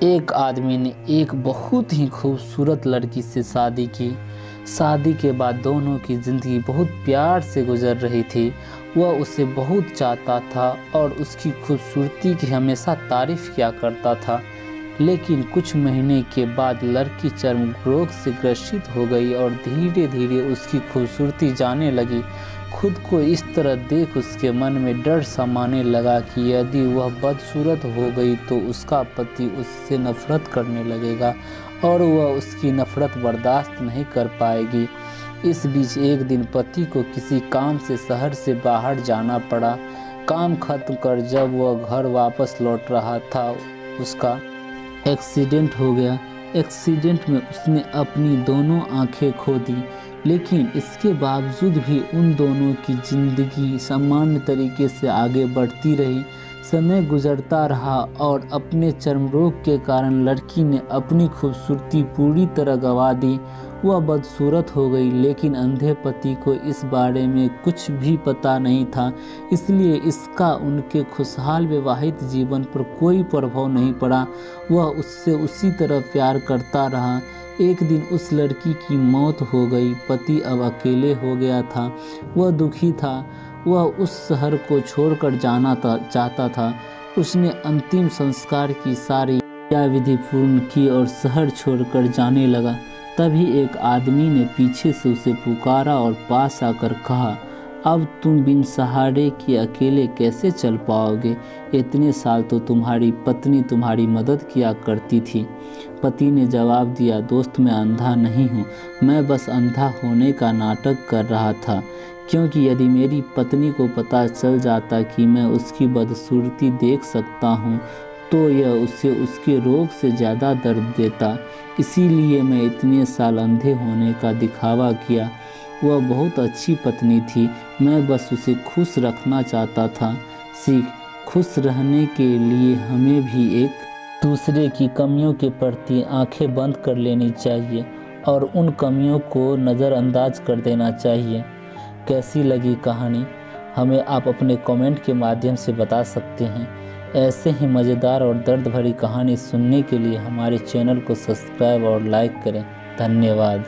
एक आदमी ने एक बहुत ही खूबसूरत लड़की से शादी की। शादी के बाद दोनों की ज़िंदगी बहुत प्यार से गुजर रही थी। वह उसे बहुत चाहता था और उसकी खूबसूरती की हमेशा तारीफ़ किया करता था। लेकिन कुछ महीने के बाद लड़की चर्म रोग से ग्रसित हो गई और धीरे धीरे उसकी खूबसूरती जाने लगी। खुद को इस तरह देख उसके मन में डर समाने लगा कि यदि वह बदसूरत हो गई तो उसका पति उससे नफरत करने लगेगा और वह उसकी नफरत बर्दाश्त नहीं कर पाएगी। इस बीच एक दिन पति को किसी काम से शहर से बाहर जाना पड़ा। काम खत्म कर जब वह घर वापस लौट रहा था, उसका एक्सीडेंट हो गया। एक्सीडेंट में उसने अपनी दोनों आंखें खो दी, लेकिन इसके बावजूद भी उन दोनों की जिंदगी सामान्य तरीके से आगे बढ़ती रही। समय गुजरता रहा और अपने चर्म रोग के कारण लड़की ने अपनी खूबसूरती पूरी तरह गंवा दी। वह बदसूरत हो गई, लेकिन अंधे पति को इस बारे में कुछ भी पता नहीं था, इसलिए इसका उनके खुशहाल वैवाहिक जीवन पर कोई प्रभाव नहीं पड़ा। वह उससे उसी तरह प्यार करता रहा। एक दिन उस लड़की की मौत हो गई। पति अब अकेले हो गया था। वह दुखी था। वह उस शहर को छोड़कर जाना चाहता था। उसने अंतिम संस्कार की सारी क्रियाविधि पूर्ण की और शहर छोड़कर जाने लगा। तभी एक आदमी ने पीछे से उसे पुकारा और पास आकर कहा, अब तुम बिन सहारे के अकेले कैसे चल पाओगे? इतने साल तो तुम्हारी पत्नी तुम्हारी मदद किया करती थी। पति ने जवाब दिया, दोस्त मैं अंधा नहीं हूँ, मैं बस अंधा होने का नाटक कर रहा था, क्योंकि यदि मेरी पत्नी को पता चल जाता कि मैं उसकी बदसूरती देख सकता हूँ तो यह उसे उसके रोग से ज़्यादा दर्द देता। इसीलिए मैं इतने साल अंधे होने का दिखावा किया। वह बहुत अच्छी पत्नी थी, मैं बस उसे खुश रखना चाहता था। सीख, खुश रहने के लिए हमें भी एक दूसरे की कमियों के प्रति आंखें बंद कर लेनी चाहिए और उन कमियों को नज़रअंदाज कर देना चाहिए। कैसी लगी कहानी, हमें आप अपने कमेंट के माध्यम से बता सकते हैं। ऐसे ही मज़ेदार और दर्द भरी कहानी सुनने के लिए हमारे चैनल को सब्सक्राइब और लाइक करें। धन्यवाद।